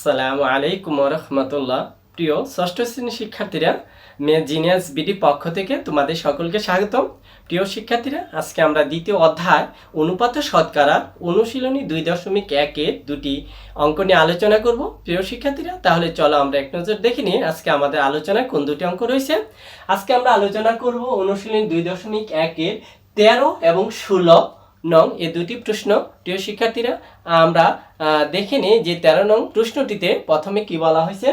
আসসালামু আলাইকুম রহমতুল্লাহ। প্রিয় ষষ্ঠ শ্রেণীর শিক্ষার্থীরা, জিনিয়াস বিডি পক্ষ থেকে তোমাদের সকলকে স্বাগতম। প্রিয় শিক্ষার্থীরা, আজকে আমরা দ্বিতীয় অধ্যায় অনুপাত শতকরা অনুশীলনী 2.1-এর দুটি অঙ্ক নিয়ে আলোচনা করব। প্রিয় শিক্ষার্থীরা, তাহলে চলো আমরা এক নজর দেখে নিই আজকে আমাদের আলোচনায় কোন দুটি অঙ্ক রয়েছে। আজকে আমরা আলোচনা করব অনুশীলনী 2.1-এর 13 এবং 16 নং এই দুটি প্রশ্ন। প্রিয় শিক্ষার্থীরা, আমরা দেখে নিই যে 13 নং প্রশ্নটিতে প্রথমে কি বলা হয়েছে।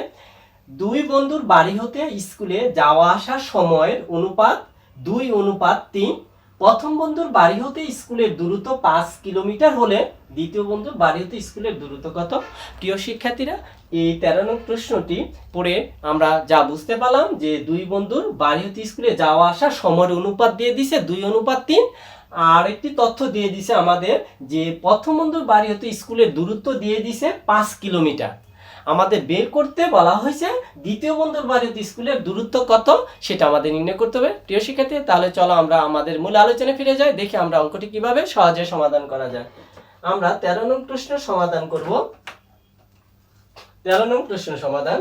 দুই বন্ধুর বাড়ি হতে স্কুলে যাওয়া আসার সময়ের অনুপাত 2:3। প্রথম বন্ধুর বাড়ি হতে স্কুলের দূরত্ব 5 কিলোমিটার হলে দ্বিতীয় বন্ধুর বাড়ি হতে স্কুলের দূরত্ব কত? প্রিয় শিক্ষার্থীরা, এই 13 নং প্রশ্নটি পড়ে আমরা যা বুঝতে পারলাম যে দুই বন্ধুর বাড়ি হতে স্কুলে যাওয়া আসার সময়ের অনুপাত দিয়ে দিছে 2:3। আর একটি তথ্য দিয়ে দিছে আমাদের যে প্রথম বন্ধুর বাড়ি হতে স্কুলের দূরত্ব দিয়ে দিছে 5 কিলোমিটার। আমাদের বের করতে বলা হয়েছে দ্বিতীয় বন্ধুর বাড়ি হতে স্কুলের দূরত্ব কত, সেটা আমাদের নির্ণয় করতে হবে। প্রিয় শিক্ষার্থী, তাহলে চলো আমরা আমাদের মূল আলোচনায় ফিরে যাই, দেখি আমরা অঙ্কটি কিভাবে সহজে সমাধান করা যায়। আমরা 13 নং প্রশ্ন সমাধান করব। 13 নং প্রশ্ন সমাধান।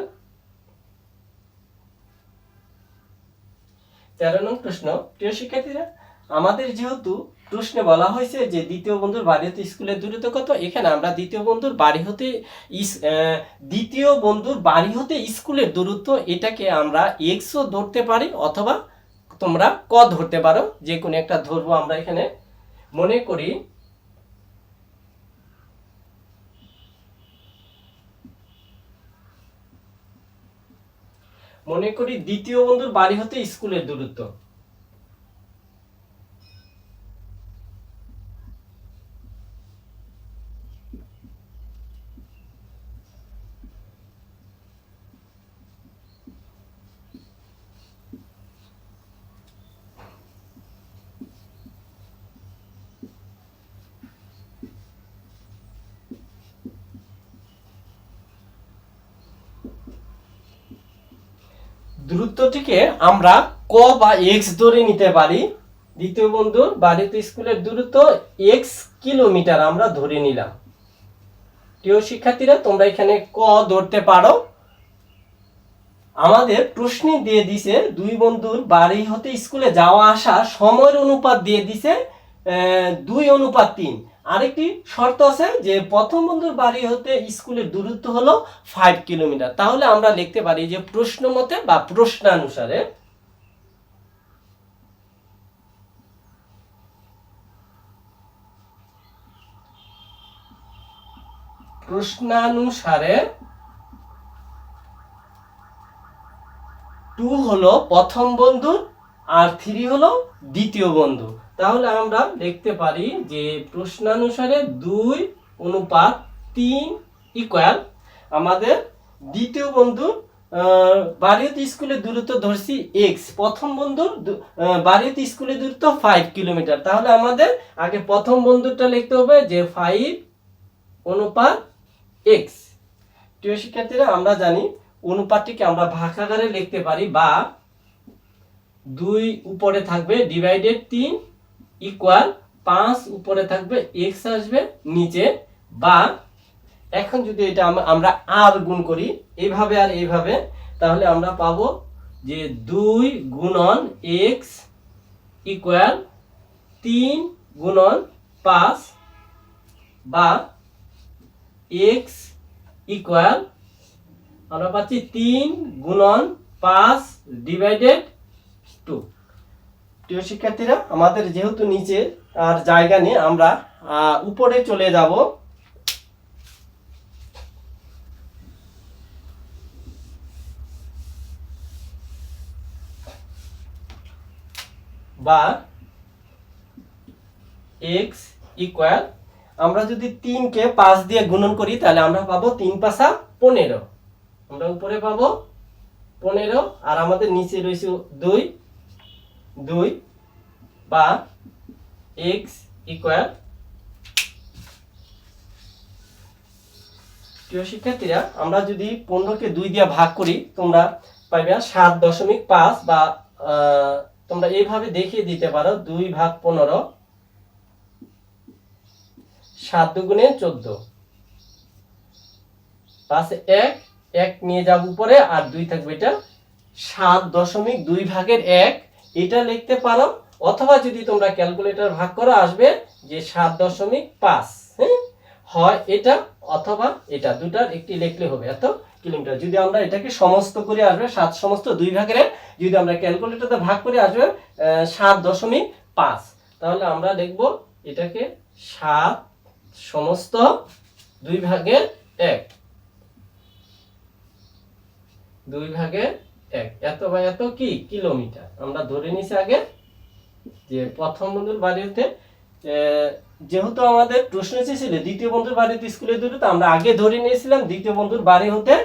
13 নং প্রশ্ন। প্রিয় শিক্ষার্থীরা, আমাদের যেহেতু প্রশ্নে বলা হয়েছে যে দ্বিতীয় বন্ধুর বাড়ি হতে স্কুলের দূরত্ব কত, এখানে আমরা দ্বিতীয় বন্ধুর বাড়ি হতে স্কুলের দূরত্ব, এটাকে আমরা এক্সও ধরতে পারি অথবা তোমরা ক ধরতে পারো, যে কোনো একটা ধরবো। আমরা এখানে মনে করি দ্বিতীয় বন্ধুর বাড়ি হতে স্কুলের দূরত্ব। দূরত্বটিকে আমরা ক বা এক্স ধরে নিতে পারি। দ্বিতীয় বন্ধুর বাড়িতে স্কুলের দূরত্ব এক্স কিলোমিটার আমরা ধরে নিলাম। প্রিয় শিক্ষার্থীরা, তোমরা এখানে ক ধরতে পারো। আমাদের প্রশ্নে দিয়ে দিছে দুই বন্ধুর বাড়ি হতে স্কুলে যাওয়া আসা সময়ের অনুপাত দিয়ে দিছে 2:3। আরেকটি শর্ত আছে যে প্রথম বন্ধুর বাড়ি হতে স্কুলের দূরত্ব হলো 5 কিলোমিটার। তাহলে আমরা লিখতে পারি যে প্রশ্ন মতে বা প্রশ্নানুসারে 2 হলো প্রথম বন্ধু আর 3 হলো দ্বিতীয় বন্ধু। তাহলে আমরা লিখতে পারি যে প্রশ্নানুসারে 2:3 ইকুয়াল আমাদের দ্বিতীয় বন্ধুর বাড়ি হতে স্কুলের দূরত্ব ধরছি এক্স, প্রথম বন্ধুর বাড়ি হতে স্কুলের দূরত্ব 5 কিলোমিটার। তাহলে আমাদের আগে প্রথম বন্ধুরটা লিখতে হবে যে 5:x। প্রিয় শিক্ষার্থীরা, আমরা জানি অনুপাতটিকে আমরা ভাগাকারে লিখতে পারি, বা 2 উপরে থাকবে ডিভাইডেড 3 ইকুয়াল 5 উপরে থাকবে x আসবে নিচে। বা এখন যদি এটা আমরা আর গুণ করি এইভাবে আর এইভাবে, তাহলে আমরা পাবো যে 2 গুণন x ইকুয়াল 3 গুণন 5, বা x ইকুয়াল আমরা পাচ্ছি 3 গুণন 5 ডিভাইডেড 2। প্রিয় শিক্ষার্থীরা, আমাদের যেহেতু নিচে আর জায়গা নেই, আমরা উপরে চলে যাব। বা x ইকুয়াল আমরা যদি 3 কে 5 দিয়ে গুণন করি তাহলে আমরা পাবো 3 5 15। আমরা উপরে পাবো 15 আর আমাদের নিচে রয়েছে 2 বা x ইকুয়াল। প্রিয় শিক্ষার্থীরা, আমরা যদি 15 কে 2 দিয়ে ভাগ করি তোমরা পাইবে 7.5, বা তোমরা এইভাবে দেখিয়ে দিতে পারো 2 ভাগ 15, 7 দুগুণে 14। পাশে 1 1 নিয়ে যাব উপরে আর 2 থাকবে, এটা 7.2 ভাগের 1 এটা লিখতে পারো, অথবা যদি তোমরা ক্যালকুলেটর ভাগ করো আসবে যে 7.5। হ্যাঁ, হয় এটা অথবা এটা, দুটার একটি লিখলে হবে এত কিলোমিটার। যদি আমরা এটাকে সমস্ত করে আসবে 7 সমস্ত 2 ভাগের 1, যদি আমরা ক্যালকুলেটরে ভাগ করে আসবে 7.5, তাহলে আমরা লিখব এটাকে 7 সমস্ত 2 ভাগের 1, 2 ভাগের 1 এত বা এত কি কিলোমিটার। আমরা ধরে নিছি আগে যে প্রথম বন্ধুর বাড়িতে যেহেতু আমাদের প্রশ্ন ছিল দ্বিতীয় বন্ধুর বাড়িতে স্কুলের দূরত্ব, আমরা আগে ধরে নিয়েছিলাম দ্বিতীয় বন্ধুর বাড়ি হতে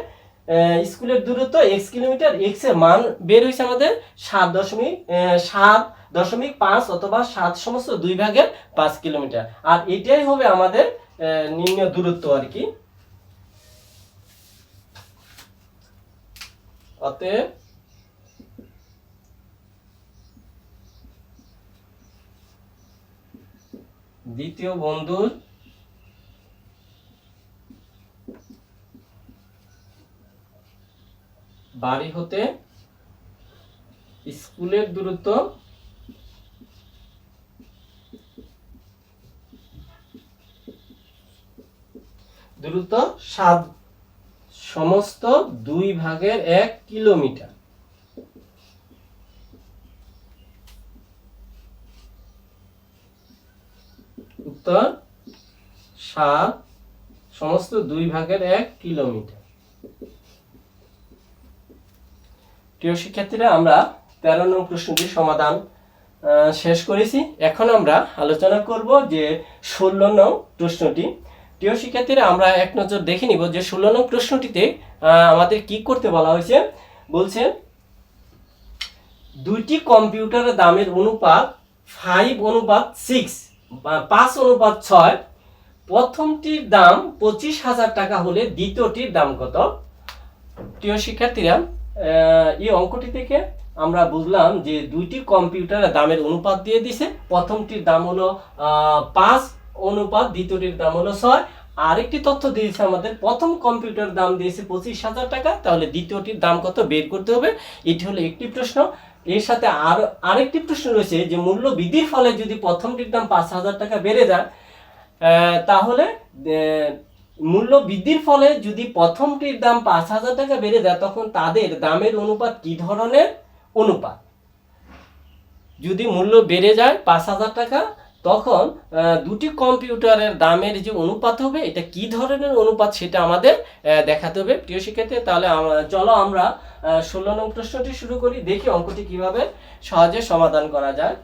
স্কুলের দূরত্ব x কিলোমিটার। x এর মান বের হয়েছে আমাদের 7.5 অথবা 7 সমস্ত 2 ভাগের 5 কিলোমিটার, আর এটাই হবে আমাদের নির্ণয় দূরত্ব আর কি। অতএব দ্বিতীয় বন্ধুর বাড়ি হতে স্কুলের দূরত্ব দূরত্ব 7 সমস্ত 2 ভাগের 1 কিলোমিটার। উত্তর 7 সমস্ত 2 ভাগের 1 কিলোমিটার। প্রিয় শিক্ষার্থীরা, আমরা 13 নং প্রশ্নটির সমাধান শেষ করেছি। এখন আমরা আলোচনা করব যে 16 নং প্রশ্নটি। প্রিয় শিক্ষার্থীরা, আমরা এক নজর দেখে নিব যে 16 নং প্রশ্নটিতে আমাদের কি করতে বলা হয়েছে। বলছে দুইটি কম্পিউটারের দামের অনুপাত 5:6 বা 5:6, প্রথমটির দাম 25,000 টাকা হলে দ্বিতীয়টির দাম কত? প্রিয় শিক্ষার্থীরা, এই অঙ্কটি থেকে আমরা বুঝলাম যে দুইটি কম্পিউটারের দামের অনুপাত দিয়ে দিছে। প্রথমটির দাম হলো 5 অনুপাত দ্বিতীয়টির দাম হলো 6। আরেকটি তথ্য দিয়েছে আমাদের, প্রথম কম্পিউটার দাম দিয়েছে 25,000 টাকা, তাহলে দ্বিতীয়টির দাম কত বের করতে হবে। এটি হলো একটি প্রশ্ন। এর সাথে আরেকটি প্রশ্ন রয়েছে যে মূল্য বৃদ্ধির ফলে যদি প্রথমটির দাম 5,000 টাকা বেড়ে যায়, তাহলে মূল্য বৃদ্ধির ফলে যদি প্রথমটির দাম 5,000 টাকা বেড়ে যায়, তখন তাদের দামের অনুপাত কি ধরনের অনুপাত? যদি মূল্য বেড়ে যায় 5,000 টাকা, তখন দুটি কম্পিউটারের দামের যে অনুপাত হবে, এটা কি ধরনের অনুপাত সেটা আমাদের দেখাতে হবে। প্রিয় শিক্ষার্থী, তাহলে চলো আমরা 16 নং প্রশ্নটি শুরু করি, দেখি অঙ্কটি কিভাবে সহজে সমাধান করা যায়।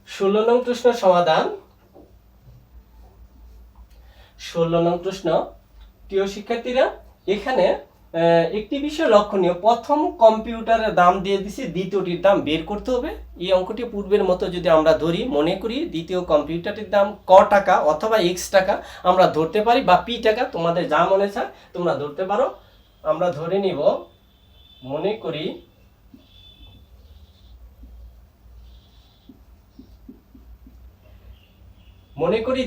ষোলো নং প্রশ্ন সমাধান। 16 নং প্রশ্ন। প্রিয় শিক্ষার্থীরা, এখানে একটি বিষয় লক্ষণীয়, প্রথম কম্পিউটারের দাম দিয়ে দিছি, দ্বিতীয়টির দাম বের করতে হবে। এই অঙ্কটি পূর্বের মতো যদি আমরা ধরি, মনে করি দ্বিতীয় কম্পিউটারটির দাম ক টাকা অথবা x টাকা আমরা ধরতে পারি, বা p টাকা, তোমাদের যা মনে চায় তোমরা ধরতে পারো। আমরা ধরে নিব, মনে করি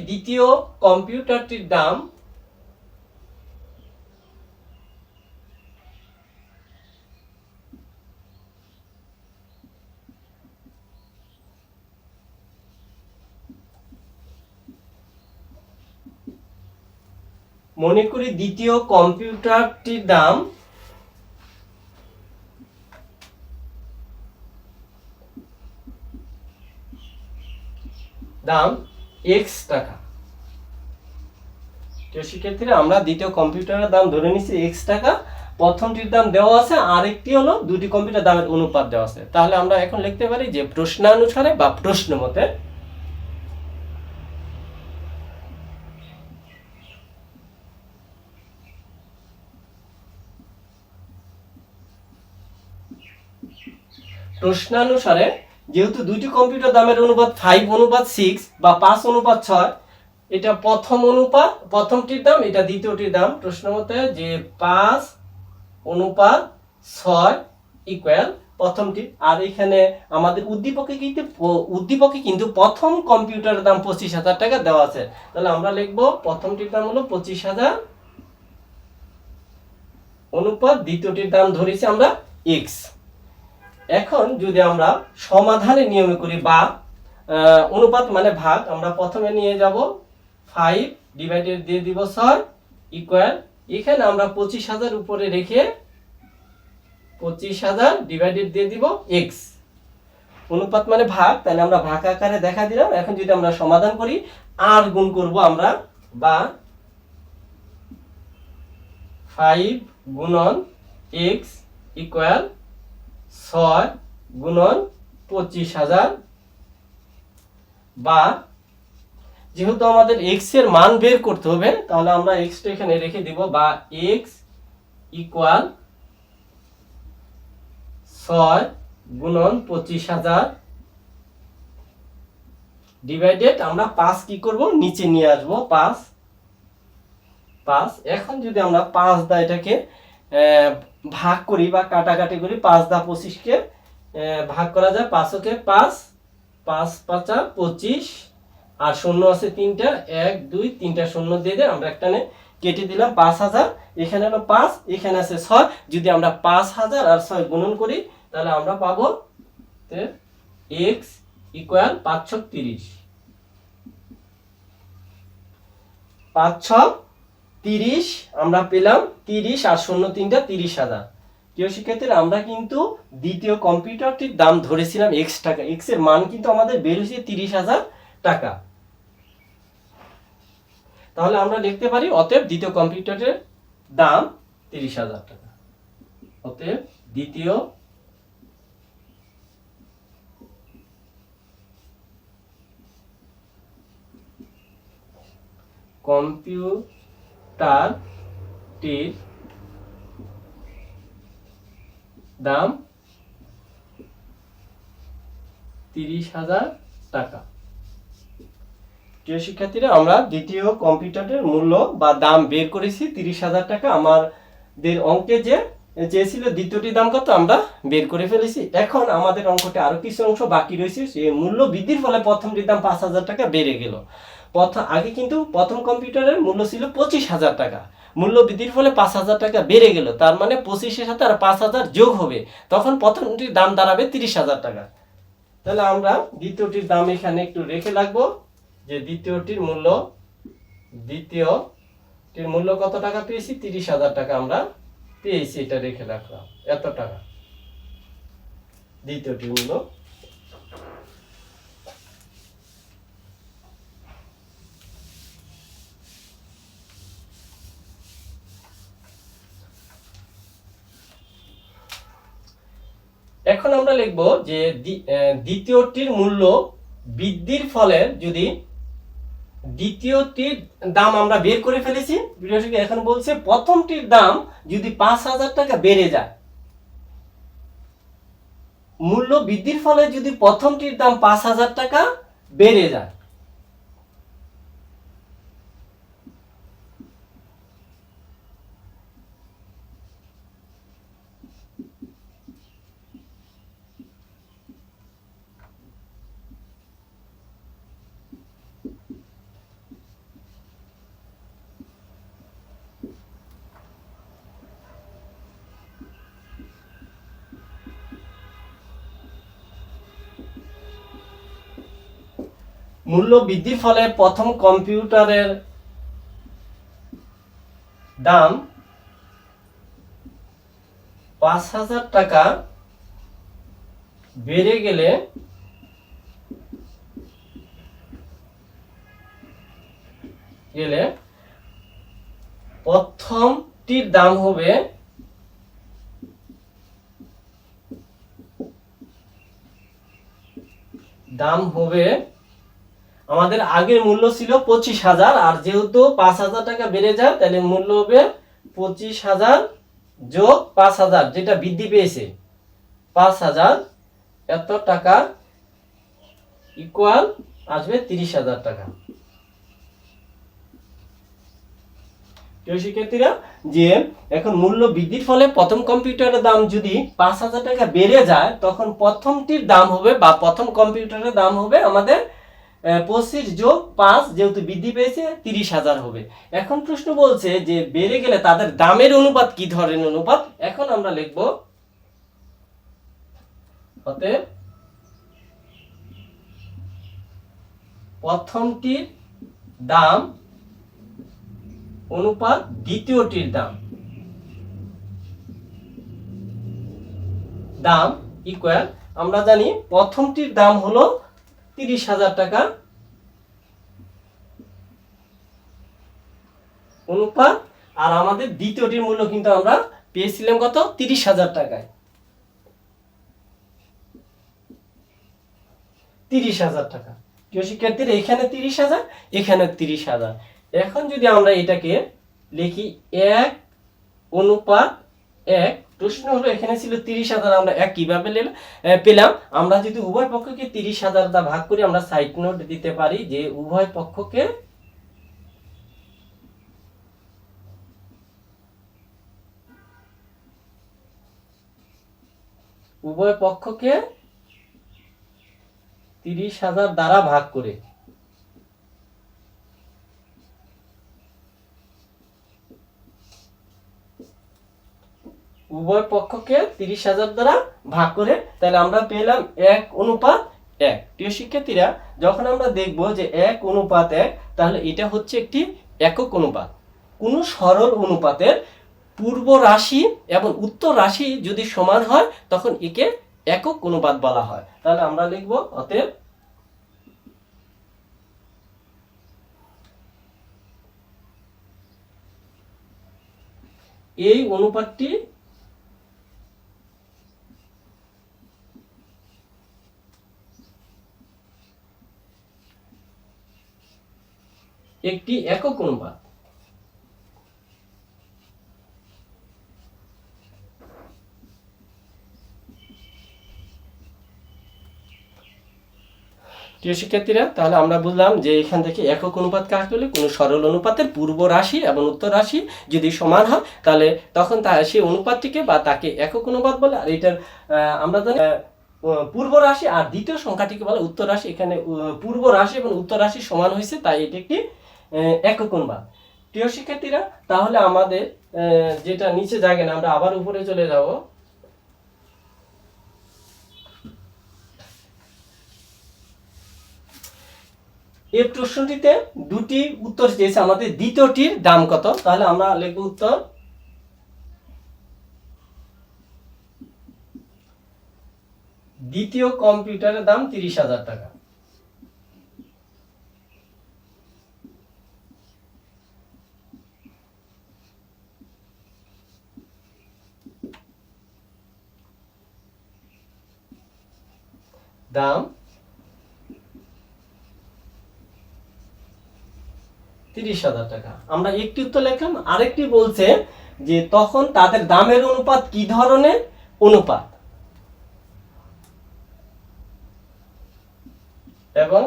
দ্বিতীয় কম্পিউটারটির দাম দাম x টাকা। তো শিক্ষার্থীরা, আমরা দ্বিতীয় কম্পিউটারের দাম ধরে নিচ্ছি x টাকা, প্রথমটির দাম দেওয়া আছে, আরেকটি হলো দুটি কম্পিউটার দামের অনুপাত দেওয়া আছে। তাহলে আমরা এখন লিখতে পারি যে প্রশ্নানুসারে বা প্রশ্ন মতে যেহেতু দুইটি কম্পিউটার দামের অনুপাত 5:6 বা 5:6, এটা প্রথমটির দাম, এটা দ্বিতীয়টির দাম। প্রশ্ন মতে যে 5 অনুপাত 6 ইকুয়াল প্রথমটি। আর এখানে আমাদের উদ্দীপকে কিন্তু প্রথম কম্পিউটারের দাম 25,000 টাকা দেওয়া আছে। তাহলে আমরা লিখবো প্রথমটির দাম হলো 25,000 অনুপাত দ্বিতীয়টির দাম ধরেছি আমরা x। এখন যদি আমরা সমাধানের নিয়মে করি বা অনুপাত মানে ভাগ, আমরা প্রথমে নিয়ে যাব 5 ডিভাইডেড দিয়ে দিব 6 ইকুয়াল, এখানে আমরা 25,000 উপরে রেখে 25,000 ডিভাইডেড দিয়ে দিব x। অনুপাত মানে ভাগ, তাহলে আমরা ভাগ আকারে দেখা দিলাম। এখন যদি আমরা সমাধান করি আর গুণ করব আমরা, বা 5 গুণন x ইকুয়াল 6 গুণন 25,000, বা যেহেতু আমাদের x এর মান বের করতে হবে তাহলে আমরা x টা এখানে রেখে দিব, বা x ইকুয়াল 6 গুণন 25,000 ডিভাইডেড আমরা 5 কি করব নিচে নিয়ে আসব 5। এখন যদি আমরা 5 দা এটাকে ভাগ করি বা কাটাকাটি করি, 5 দা 25 কে ভাগ করা যায়, 5 কে 5, 5 5 25, আর শূন্য আছে 3টা, 1 2 3টা শূন্য দিয়ে দিয়ে আমরা একটানে কেটে দিলাম 5,000। এখানে হলো 5, এখানে আছে 6। যদি আমরা 5,000 আর 6 গুণন করি তাহলে আমরা পাবো x ইকুয়াল 5 6 30। 5 6 30 আমরা পেলাম 30, আর শূন্য 3টা 30,000। প্রিয় শিক্ষার্থীরা, আমরা কিন্তু দ্বিতীয় কম্পিউটারটির দাম ধরেছিলাম x টাকা। x এর মান কিন্তু আমাদের বের হয়েছে 30,000 টাকা। তাহলে আমরা লিখতে পারি অতএব দ্বিতীয় কম্পিউটারের দাম 30,000 টাকা। অতএব দ্বিতীয় কম্পিউটারটির দাম 30,000 টাকা। প্রিয় শিক্ষার্থীরা, আমরা দ্বিতীয় কম্পিউটারের মূল্য বা দাম বের করেছি 30,000 টাকা। আমাদের অঙ্কে যে চেয়েছিল দ্বিতীয়টির দাম কত আমরা বের করে ফেলেছি। এখন আমাদের অঙ্কটা আরো কিছু অংশ বাকি রয়েছে। সেই মূল্য বৃদ্ধির ফলে প্রথমটির দাম 5,000 টাকা বেড়ে গেল। আগে কিন্তু প্রথম কম্পিউটারের মূল্য ছিল 25,000 টাকা, মূল্য বৃদ্ধির ফলে 5,000 টাকা বেড়ে গেল। তার মানে 25-এর সাথে আর 5,000 যোগ হবে, তখন প্রথমটির দাম দাঁড়াবে 30,000 টাকা। তাহলে আমরা দ্বিতীয়টির দাম এখানে একটু রেখে রাখবো, যে দ্বিতীয়টির মূল্য কত টাকা পেয়েছি, 30,000 টাকা আমরা পেয়েছি। এটা রেখে রাখলাম, এত টাকা দ্বিতীয়টির মূল্য। এখন আমরা লিখব যে দ্বিতীয়টির মূল্য বৃদ্ধির ফলে, যদি দ্বিতীয়টির দাম আমরা বের করে ফেলেছি, এখন বলছে প্রথমটির দাম যদি 5,000 টাকা বেড়ে যায়, মূল্য বৃদ্ধির ফলে যদি প্রথমটির দাম 5,000 টাকা বেড়ে যায়, মূল্য বৃদ্ধির ফলে প্রথম কম্পিউটারের দাম 5,000 টাকা বেড়ে গেলে প্রথমটির দাম হবে আমাদের আগের মূল্য ছিল 25,000, আর যেহেতু 5,000 টাকা বেড়ে যায় তাহলে মূল্য হবে 25,000 যোগ 5,000, যেটা বৃদ্ধি পেয়েছে 5,000, এত টাকা ইকুয়াল আসবে 30,000 টাকা। প্রিয় শিক্ষার্থীরা, যে এখন মূল্য বৃদ্ধির ফলে প্রথম কম্পিউটারের দাম যদি 5,000 টাকা বেড়ে যায়, তখন প্রথমটির দাম হবে বা প্রথম কম্পিউটারের দাম হবে আমাদের 25 যোগ 5, যেহেতু বৃদ্ধি পেয়েছে 30,000 হবে। এখন প্রশ্ন বলছে যে বেড়ে গেলে তাদের দামের অনুপাত কি ধরনের অনুপাত। এখন আমরা লিখব অতএব প্রথমটির দাম অনুপাত দ্বিতীয়টির দাম ইকুয়াল, আমরা জানি প্রথমটির দাম হলো 30,000 টাকা অনুপাত, আর আমাদের দ্বিতীয়টির মূল্য কিন্তু আমরা পেয়েছিলাম কত, 30,000 টাকায়। 30,000 টাকা। প্রিয় শিক্ষার্থীরা, এখানে 30,000, এখানে 30,000। এখন যদি আমরা এটাকে লিখি 1 অনুপাত 1, প্রশ্ন হলো এখানে ছিল 30,000, আমরা 1 কিভাবে পেলাম। আমরা যদি উভয় পক্ষকে 30,000 দ্বারা ভাগ করি, আমরা সাইড নোট দিতে পারি যে উভয় পক্ষকে উভয় পক্ষকে 30,000 দ্বারা ভাগ করে উভয় পক্ষকে 30,000 দ্বারা ভাগ করে, তাহলে আমরা পেলাম 1 অনুপাত 1। প্রিয় শিক্ষার্থীরা, যখন আমরা দেখব যে 1 অনুপাত 1, তাহলে এটা হচ্ছে একটি একক অনুপাত। কোন সরল অনুপাতের পূর্ব রাশি এবং উত্তর রাশি যদি সমান হয়, তখন একে একক অনুপাত বলা হয়। তাহলে আমরা লিখব অতএব এই অনুপাতটি একটি একক অনুপাত। প্রিয় শিক্ষার্থীরা, তাহলে আমরা বুঝলাম যে এখান থেকে একক অনুপাত কাকে বলে, কোনো সরল অনুপাতের পূর্ব রাশি এবং উত্তর রাশি যদি সমান হয়, তাহলে তখন সেই অনুপাতটিকে বা তাকে একক অনুপাত বলে। আর এটার আমরা জানি পূর্ব রাশি আর দ্বিতীয় সংখ্যাটিকে বলে উত্তর রাশি। এখানে পূর্ব রাশি এবং উত্তর রাশি সমান হয়েছে, তাই এটি একটি একক অনুপাত। প্রিয় শিক্ষার্থীরা, তাহলে আমাদের যেটা নিচে জায়গা না, আমরা আবার উপরে চলে যাব। এই প্রশ্নটিতে দুটি উত্তর দিয়েছে, আমাদের দ্বিতীয়টির দাম কত। তাহলে আমরা লিখব উত্তর দ্বিতীয় কম্পিউটারের দাম 30,000 টাকা। দাম 30,000 টাকা। আমরা একটি উত্তর লিখলাম। আরেকটি বলছে যে তখন তাদের দামের অনুপাত কি ধরনের অনুপাত, এবং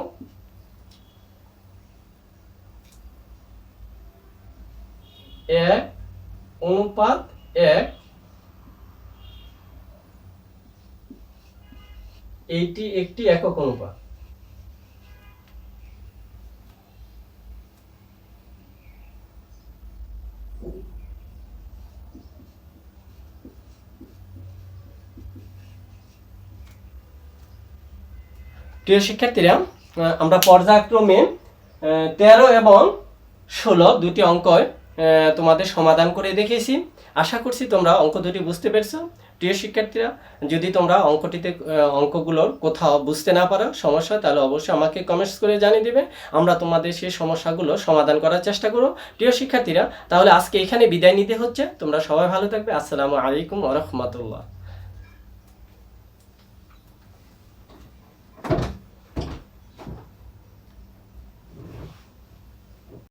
এক অনুপাত 1 এইটি একটি একক অনুপাত। প্রিয় শিক্ষার্থীরা, আমরা পর্যায়ক্রমে 13 এবং 16 দুটি অঙ্ক তোমাদের সমাধান করে দেখেছি। আশা করছি তোমরা অঙ্ক দুটি বুঝতে পেরেছো। প্রিয় শিক্ষার্থীরা, যদি তোমরা অঙ্কগুলোর কোথাও বুঝতে না পারো, সমস্যা, তাহলে অবশ্যই আমাকে কমেন্টস করে জানিয়ে দেবে। আমরা তোমাদের সেই সমস্যাগুলো সমাধান করার চেষ্টা করব। প্রিয় শিক্ষার্থীরা, তাহলে আজকে এখানে বিদায় নিতে হচ্ছে। তোমরা সবাই ভালো থাকবে। আসসালামু আলাইকুম ওয়া রাহমাতুল্লাহ।